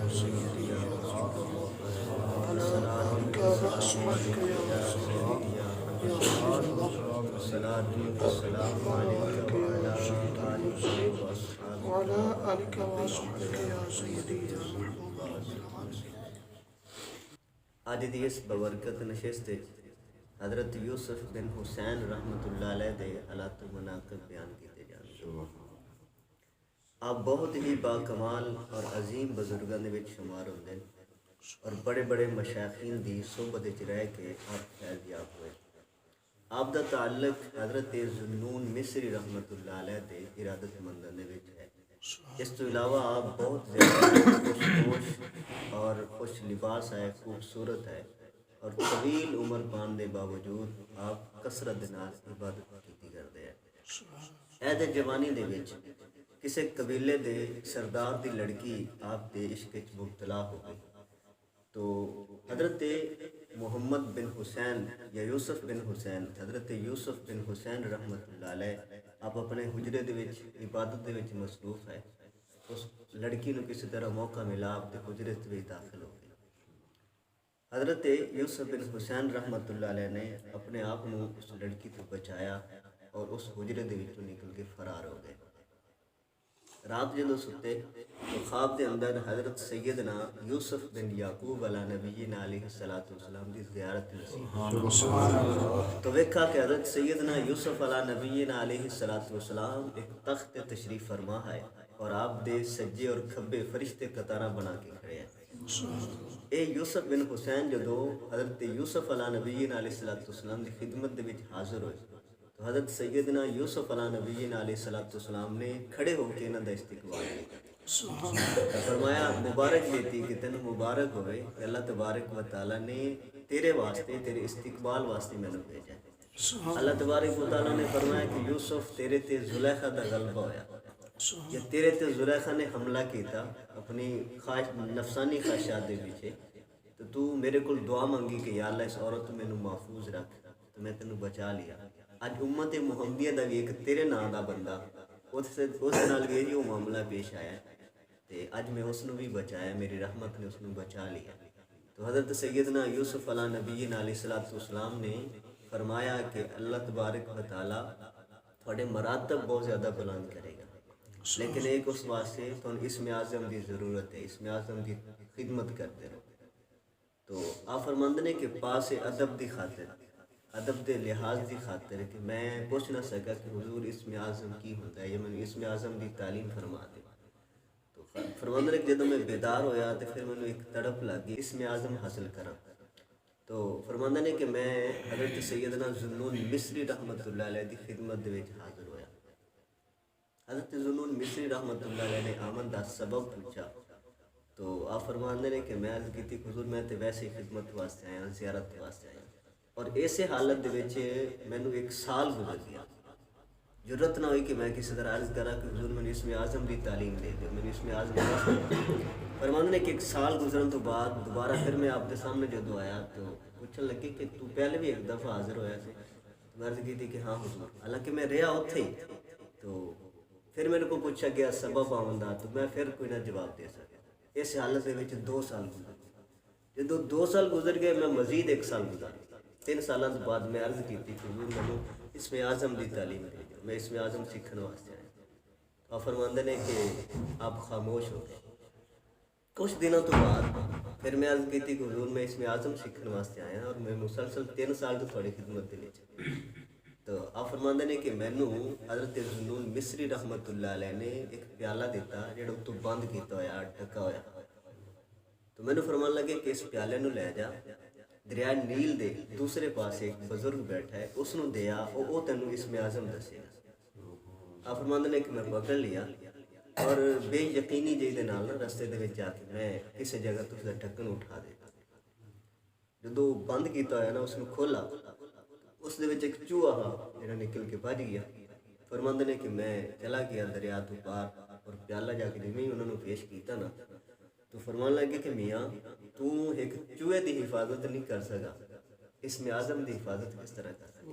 سيدي يا رسول الله على آلك وأصحابك يا سيدي يا حبيب الله على آلك يا سيدي يا سيدي وعلى آلك وأصحابك يا سيدي يا محبوب رب العالمين. اج دی اس ببرکت نشست حضرت یوسف بن حسین رحمت اللہ علیہ دے حالات و مناقب بیان کیتے جاندے. آپ بہت ہی باکمال اور عظیم بزرگاں دے وچ شمار ہوندے اور بڑے بڑے مشائخین دی صحبت وچ رہ کے آپ فیض یاب ہوئے. آپ دا تعلق حضرت ذوالنون مصری رحمت اللہ علیہ دے ارادت منداں دے وچ ہے. اس تو علاوہ آپ بہت زیادہ خوش پوش اور خوش لباس ہے، خوبصورت ہے اور طویل عمر پان دے باوجود آپ کثرت دے نال عبادت کیتی کرتے ہیں. اے دے جوانی دے وچ کسے قبیلے دے سردار دی لڑکی آپ دے عشق وچ مبتلا ہو گئی تو حضرت محمد بن حسین یا یوسف بن حسین، حضرت یوسف بن حسین رحمت اللہ علیہ آپ اپنے حجرے دے وچ عبادت دے وچ مصروف ہے. اس لڑکی نو کسی طرح موقع ملا آپ دے حجرے دے وچ داخل ہو گئی. حضرت یوسف بن حسین رحمت اللہ علیہ نے اپنے آپ نو اس لڑکی تو بچایا اور اس حجرے دے وچوں نکل کے فرار ہو گئے. رات جدو ستے تو خواب دے اندر حضرت سیدنا یوسف بن یعقوب علیہ نبینا علیہ السلام دی زیارت نصیب تو ویکھا کہ حضرت سیدنا یوسف علیہ نبینا علیہ السلام ایک تخت تشریف فرما ہے اور آپ دے سجے اور کھبے فرشتے قطارہ بنا کے کھڑے ہیں. اے یوسف بن حسین جدو حضرت یوسف علیہ نبینا علیہ السلام دی خدمت دے وچ حاضر ہوئے تو حضرت سیدنا یوسف علیہ نبینا علیہ السلام نے کھڑے ہو کے انہاں دا استقبال کیا. فرمایا مبارک دیتی کہ تینوں مبارک ہوئے کہ اللہ تبارک و تعالیٰ نے تیرے واسطے تیرے استقبال واسطے میں نے بھیجا ہے. اللہ تبارک و تعالیٰ نے فرمایا کہ یوسف تیرے تے زلیخا دا غلبہ ہویا یا تیرے تے زلیخا نے حملہ کیتا اپنی نفسانی خواہشات دے پیچھے تو میرے کو دعا مانگی کہ یا اللہ اس عورت میں محفوظ رکھ تو میں تینوں بچا لیا. اج امت محمدیہ دا بھی ایک تیرے نام دا بندہ اس نال بھی وہ معاملہ پیش آیا تے اج میں اس نو بھی بچایا، میری رحمت نے اس نو بچا لیا. تو حضرت سیدنا یوسف علیہ نبینا علیہ السلام نے فرمایا کہ اللہ تبارک و تعالیٰ تھوڑے مراتب بہت زیادہ بلند کرے گا، لیکن ایک اس واسطے تو اسم اعظم دی ضرورت ہے، اسم اعظم دی خدمت کرتے رہو. تو آپ فرماندے نے کہ پاس ادب دی خاطر ادب دے لحاظ دی خاطر کہ میں پوچھ نہ سکا کہ حضور اسم اعظم کی ہوتا ہے یا میں اسم اعظم دی تعلیم فرما دے. تو فرماندے نے کہ جدوں میں بیدار ہویا تو پھر میں ایک تڑپ لگی اسم اعظم حاصل کرا. تو فرماندے نے کہ میں حضرت سیدنا ذوالنون مصری رحمت اللہ علیہ دی خدمت دے وچ حاضر ہویا. حضرت ذوالنون مصری رحمت اللہ علیہ نے آمن دا سبب پوچھا تو آپ فرماندے نے کہ میں عرض کی تھی حضور میں تے ویسے ہی خدمت واسطے آیا، زیارت واسطے آیا اور ایسے حالت دے وچ مینوں ایک سال گزر گیا. ضرورت نہ ہوئی کہ میں کسی طرح عرض کرا کہ حضور میں اسم اعظم دی تعلیم دے دو، میں اسم اعظم فرماندے نے کہ ایک سال گزرن تو بعد دوبارہ پھر میں آپ کے سامنے جدو آیا تو پوچھنے لگے کہ تو پہلے بھی ایک دفعہ حاضر ہویا سی. میں عرض کی تھی کہ ہاں حضور، حالانکہ میں رہا اتھے ہی. تو پھر میرے کو پوچھا گیا سبب آمن دا تو میں پھر کوئی نہ جواب دے سکا. اس حالت دے وچ 2 سال گزر گئے. جدو 2 سال گزر گئے میں مزید 1 سال گزار 3 سالوں بعد میں عرض کی تھی کہ حضور میں اسم اعظم دی تعلیم دے دو، میں اسم اعظم سیکھنے واسطے آیا. آپ فرماندے نے کہ آپ خاموش ہو گئے. کچھ دنوں تو بعد پھر میں عرض کی تھی کہ حضور میں اسم اعظم سیکھنے واسطے آیا اور میں مسلسل 3 سال تو تھوڑی خدمت دے وچ. تو آپ فرماندے نے کہ مینوں حضرت ذوالنون مصری رحمت اللہ علیہ نے ایک پیالہ دیتا جڑا تو بند کیتا ہویا ڈھکا ہویا. تو مینوں فرمان لگے کہ اس پیالے نو لے جا دریا نیل دے دوسرے پاس ایک بزرگ بیٹھا ہے اس نو دیا او تینوں اسم اعظم دسے گا. آپ فرماندے نے کہ میں پکڑ لیا اور بے یقینی جی دے نال رستے دے وچ جا کے میں کسی جگہ تو اس دا ڈھکن اٹھا دے. جدو بند کیتا ہویا نا اس نو کھولا اس دے وچ ایک چوہا جڑا نکل کے بھج گیا. فرماندے نے کہ میں چلا گیا دریا تو پار اور پیالہ جا کے جویں انہوں نے پیش کیتا نا تو فرمان لگے کہ میاں تو ایک چوہے دی حفاظت نہیں کر سکا، اسم اعظم دی حفاظت کس طرح کر سکے؟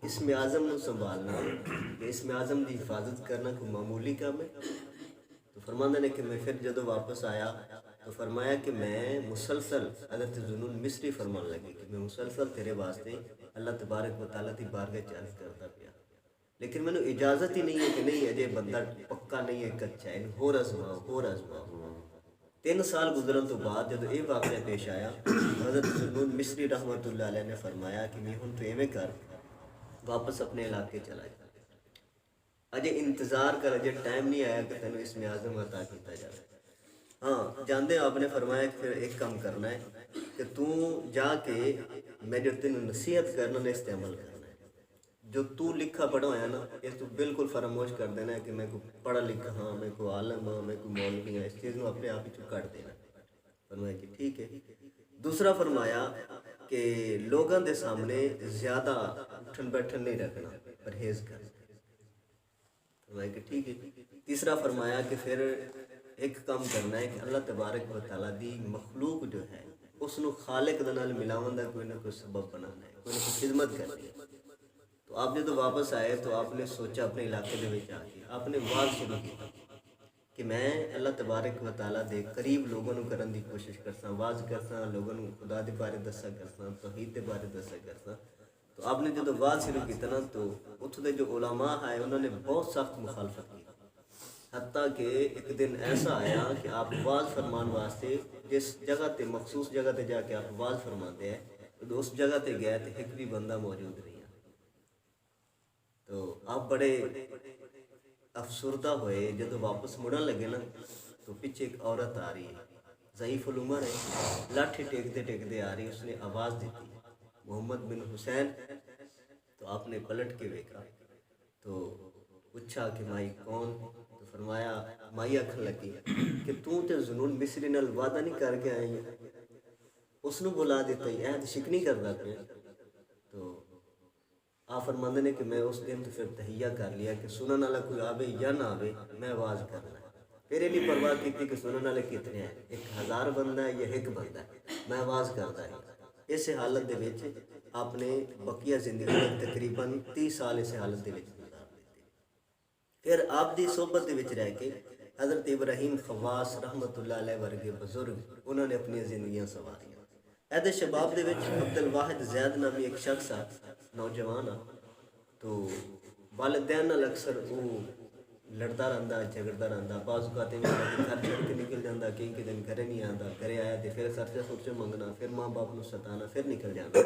اسم اعظم نو سنبھالنا کہ اسم اعظم دی حفاظت کرنا کوئی معمولی کام ہے؟ تو فرماندے نے کہ میں پھر جدو واپس آیا تو فرمایا کہ میں مسلسل حضرت ذوالنون مصری فرمان لگے کہ میں مسلسل تیرے واسطے اللہ تبارک و تعالیٰ دی بارگاہ چ عرض کرتا پیا، لیکن مینوں اجازت ہی نہیں ہے کہ نہیں اجے بندہ پکا نہیں ہے، کچا ہے، ہور آزماؤ 3 سال گزرن تو بعد جب یہ واقعہ پیش آیا، حضرت ذوالنون مصری رحمۃ اللہ علیہ نے فرمایا کہ میں ہن تو ایویں کر واپس اپنے علاقے چلا جا، اجے انتظار کر، اجے ٹائم نہیں آیا کہ تینوں اسم اعظم عطا کیتا جائے۔ ہاں جاندے آپ نے فرمایا کہ پھر ایک کام کرنا ہے کہ تو جا کے میں جو تینوں نصیحت کرنا نے اس تے عمل کرنا ہے، جو تو لکھا پڑھا ہویا نا اس تو بالکل فراموش کر دینا ہے کہ میں کو پڑھا لکھا ہاں، میں کو عالم ہاں، میں کو مولوی ہاں، اس چیز کو اپنے آپ ہی کٹ دینا۔ فرمایا کہ ٹھیک ہے۔ دوسرا فرمایا کہ لوگوں دے سامنے زیادہ اٹھن بیٹھن نہیں رکھنا، پرہیز کرنا۔ فرمایا کہ ٹھیک ہے۔ تیسرا فرمایا کہ پھر ایک کام کرنا ہے کہ اللہ تبارک و تعالیٰ دی مخلوق جو ہے اس نو خالق دے نال ملاون دا کوئی نہ کوئی سبب بنانا ہے، کوئی نہ کوئی خدمت کرنی ہے۔ تو آپ جب واپس آئے تو آپ نے سوچا اپنے علاقے دے وچ آ کے آپ نے واز شروع کیا کہ میں اللہ تبارک و تعالیٰ دے قریب لوگوں کرن دی کوشش کرساں، واز کرساں، لوگوں خدا دے بارے دسا کرساں، توحید دے بارے دسا کرساں۔ تو آپ نے جب واز شروع کیتا نا تو اتھوں دے جو علماء آئے انہوں نے بہت سخت مخالفت کی، حتیٰ کہ ایک دن ایسا آیا کہ آپ واز فرمان واسطے جس جگہ تے مخصوص جگہ تے جا کے آپ واز فرماتے ہیں تو اس جگہ تے گئے تو ایک بھی بندہ موجود نہیں ہے۔ تو آپ بڑے افسردہ ہوئے، جب واپس مڑن لگے نا تو پیچھے ایک عورت آ رہی ہے، ضعیف العمر ہے، لاٹھی ٹیکتے آ رہی، اس نے آواز دیتی محمد بن حسین۔ تو آپ نے پلٹ کے دیکھا تو پوچھا کہ مائی کون؟ تو فرمایا مائی آکھن لگی کہ تو تے ذوالنون مصری نال وعدہ نہیں کر کے آئی ہے، اس نو بلا دیتا ہی عہد شک نہیں کردا پیا۔ تو آپ فرماندے نے کہ میں اس دن تو پھر تہیہ کر لیا کہ سنن والا کوئی آوے یا نہ آوے میں آواز کرنا ہے، پھر یہ نہیں پرواہ کی کہ سنن والے کتنے ہیں، 1000 بندہ ہے یا ایک بندہ ہے، میں آواز کرتا ہے۔ اس حالت دے وچ آپ نے بقیہ زندگی تقریباً 30 سال اس حالت دے وچ گزار دیتے۔ پھر آپ دی صحبت دے وچ رہ کے حضرت ابراہیم خواص رحمۃ اللہ علیہ ورگے بزرگ انہوں نے اپنی زندگیاں سواریاں۔ ایدے شباب دے وچ عبدالواحد زید نامی ایک شخص آ، نوجوان آ، تو والدین نال اکثر وہ لڑتا رہندا، جھگڑتا رہندا، بعض اوقات گھر چھڑ کے نکل جاتا، کئی دن گھر نہیں آتا، گھر آیا تو پھر خرچہ سرچہ منگنا، پھر ماں باپ نو ستانا، پھر نکل جانا۔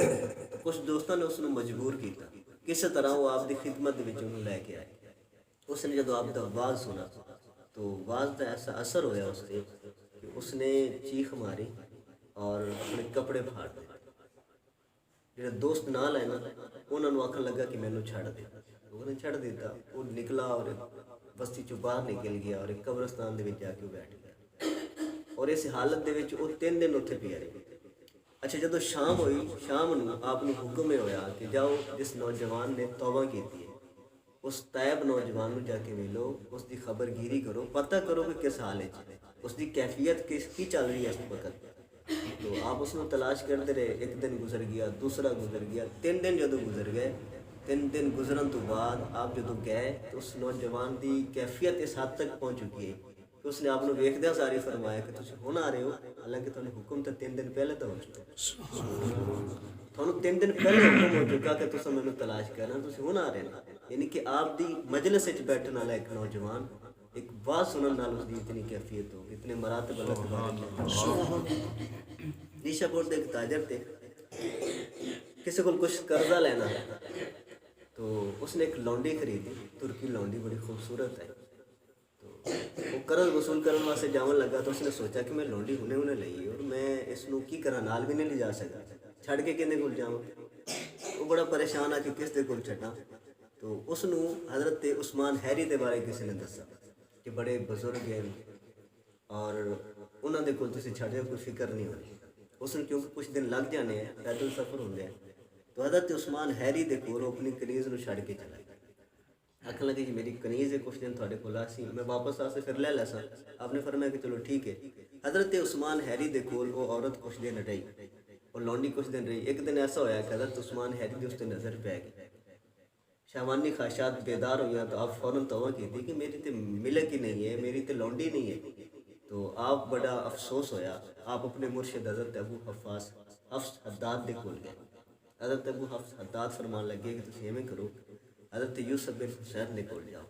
کچھ دوستوں نے اس نے مجبور کیتا، کس طرح وہ آپ دی خدمت وچ انہوں لے کے آئے۔ اس نے جدو آپ دا آواز سنا تو آواز دا ایسا اثر ہویا اس سے کہ اس نے چیخ ماری اور اپنے کپڑے پھاڑ دیے۔ جڑے دوست نال آئے نا انہوں نے آکھن لگا کہ مینوں چھڑ دے، انہوں نے چھڑ دیتا، وہ نکلا اور بستی چوں باہر نکل گیا اور ایک قبرستان دے وچ جا کے بیٹھ گیا، اور اس حالت دے وچ وہ 3 دن اتنے پیا رہی۔ اچھا جدو شام ہوئی، شام نو آپ نے حکم ہویا کہ جاؤ جس نوجوان نے توبہ کیتی ہے اس طیب نوجوان نو جا کے ملو، اس دی خبر گیری کرو، پتہ کرو کہ کس حال ہے، اس دی کیفیت کی چل رہی ہے اس وقت۔ تو آپ اس کو تلاش کرتے رہے، ایک دن گزر گیا، دوسرا گزر گیا، 3 دن جدو گزر گئے، 3 دن گزرن تو بعد آپ جدو گئے تو اس نوجوان دی کیفیت اس حد تک پہنچ چکی ہے کہ اس نے آپ کو ویکھدیا ساری فرمایا کہ تسی ہن آ رہے ہو، حالانکہ تمہیں حکم تو 3 دن پہلے تو ہو چکا، تھانوں 3 دن پہلے حکم ہو چکا کہ تساں مینوں تلاش کرنا، تسی ہن آ رہے ہیں۔ یعنی کہ آپ دی مجلس وچ بیٹھن والا ایک نوجوان ایک بات سنن نال اس دی اتنی کیفیت ہو، اتنے مراتب اللہ تبارک نیشا پور دے ایک تاجر تھے، کسی کو کچھ قرضہ لینا ہے تو اس نے ایک لونڈی خریدی، ترکی لونڈی بڑی خوبصورت ہے۔ تو وہ قرض وصول کرنے واسطے جاون لگا تو اس نے سوچا کہ میں لونڈی ہنے لئی اور میں اس نو کی کرا، نال بھی نہیں لے جا سکتا، چھڑ کے کہنے کول جاواں۔ وہ بڑا پریشان آ کہ کس دے کول چھڈاں۔ تو اس نو حضرت عثمان حیری دے بارے کسی نے دسا کہ بڑے بزرگ ہیں اور انہوں دے کول تسی چھڈ جاؤ، کوئی فکر نہیں ہونی۔ اس نے کیونکہ کچھ دن لگ جانے ہیں، پیدل سفر ہوندے ہیں، تو حضرت عثمان حیری دے کول اپنی کنیز نو چھڈ کے چلا گیا۔ آکھن لگے جی میری کنیز ہے، کچھ دن تھوڑے کول آسی، میں واپس آسے پھر لے لیساں۔ آپ نے فرمایا کہ چلو ٹھیک ہے۔ حضرت عثمان حیری دے کول وہ عورت کچھ دن رہی اور لونڈی کچھ دن رہی۔ ایک دن ایسا ہویا کہ حضرت عثمان حیری دی اس تے نظر پہ گئی، شہوانی خواہشات بیدار ہوئی تو آپ فوراً توبہ کی تھی کہ میری تو ملک ہی نہیں ہے، میری تو لونڈی نہیں ہے. تو آپ بڑا افسوس ہویا. آپ اپنے مرشد حضرت ابو حفص حداد دے کول گئے. حضرت ابو حفص حداد فرمان لگے کہ تسی ایویں کرو، حضرت یوسف بن حسین دے کول جاؤ،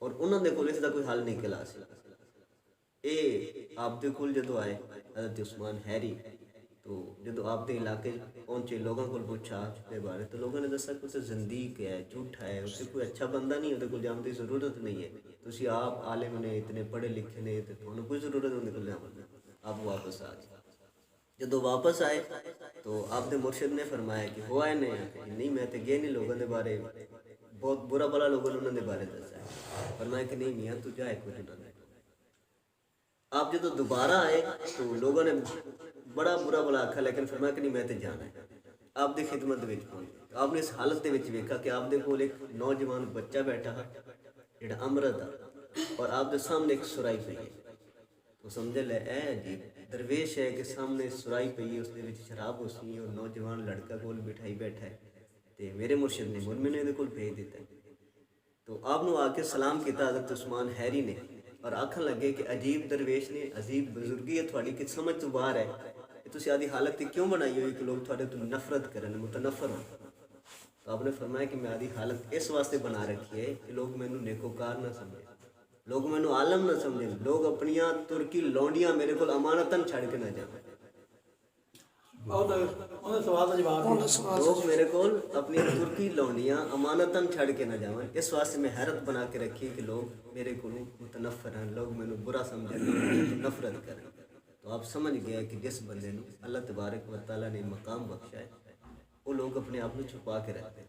اور انہوں نے کول اس دا کوئی حل نہیں کلا سی. اے آپ دے کول جدو آئے حضرت عثمان حیری، تو جدو آپ دے علاقے پہنچے لوگوں کو پوچھا دے بارے، تو لوگوں نے دسا کہ اسے زندیق ہے، جھوٹا ہے، اسے کوئی اچھا بندہ نہیں، اسے کوئی جان دی ضرورت نہیں ہے. تسی آپ عالم نے، اتنے پڑھے لکھے نے، تو انہوں کوئی ضرورت نہیں کو جان دی. آپ واپس آ گئے. جدو واپس آئے تو آپ دے مرشد نے فرمایا کہ ہوا ہے نہیں میں تے گئے نہیں، لوگوں دے بارے بہت برا بلا لوگوں نے انہوں نے بارے دسا ہے. فرمایا کہ نہیں میاں تو جائے کچھ انہوں نے. آپ جدو دوبارہ آئے تو لوگوں نے بڑا برا بلا آکھا، لیکن فرمایا کہ نہیں میں تے جانا ہے. آپ دی خدمت وچ پہنچے. آپ نے اس حالت دے وچ ویکھا کہ آپ دے کول ایک نوجوان بچہ بیٹھا ہے جڑا امرت ہے، اور آپ دے سامنے ایک سرائی پئی ہے. تو سمجھ لے اے عجیب درویش ہے کہ سامنے سرائی پئی ہے، اس دے وچ شراب ہو سی، اور نوجوان لڑکا کول بٹھائی بیٹھا ہے. تے میرے مرشد نے مول نے دے کول بھیج دیتا ہے. تو آپ نے آ کے سلام کیتا حضرت عثمان حیری نے، اور آکھن لگے کہ عجیب درویش نے، عجیب بزرگی ہے تھوڑی کہ سمجھ تو باہر ہے کہ تسی آدھی حالت تی کیوں بنائی ہوئی کہ لوگ تھوڑے تو نفرت کرن، متنفر ہوں. تو آپ نے فرمایا کہ میں آدھی حالت اس واسطے بنا رکھی ہے کہ لوگ مینوں نیکوکار نہ سمجھیں، لوگ مینوں عالم نہ سمجھیں، لوگ اپنیاں ترکی لونڈیاں میرے کو امانتاً چھڑ کے نہ جائیں. لوگ میرے کو اپنی ترکی لونڈیاں امانتاً چھڑ کے نہ جائیں. اس واسطے میں حیرت بنا کے رکھی کہ لوگ میرے کو متنفر ہیں، لوگ مینوں برا سمجھیں، لوگ میرے کو نفرت کریں. تو آپ سمجھ گئے کہ جس بندے نے اللہ تبارک و تعالیٰ نے مقام بخشا ہے، وہ لوگ اپنے آپ کو چھپا کے رکھتے ہیں.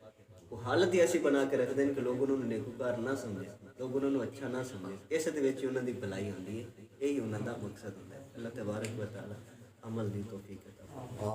وہ حالت ہی ایسی بنا کے رکھتے ہیں کہ لوگ انہوں نے نیکوکار نہ سمجھیں، لوگ انہوں نے اچھا نہ سمجھیں. اس دے وچ انہوں دی بھلائی ہوندی ہے، یہی انہوں دا مقصد ہوتا ہے. اللہ تبارک و تعالیٰ عمل دی توفیق عطا فرمائے.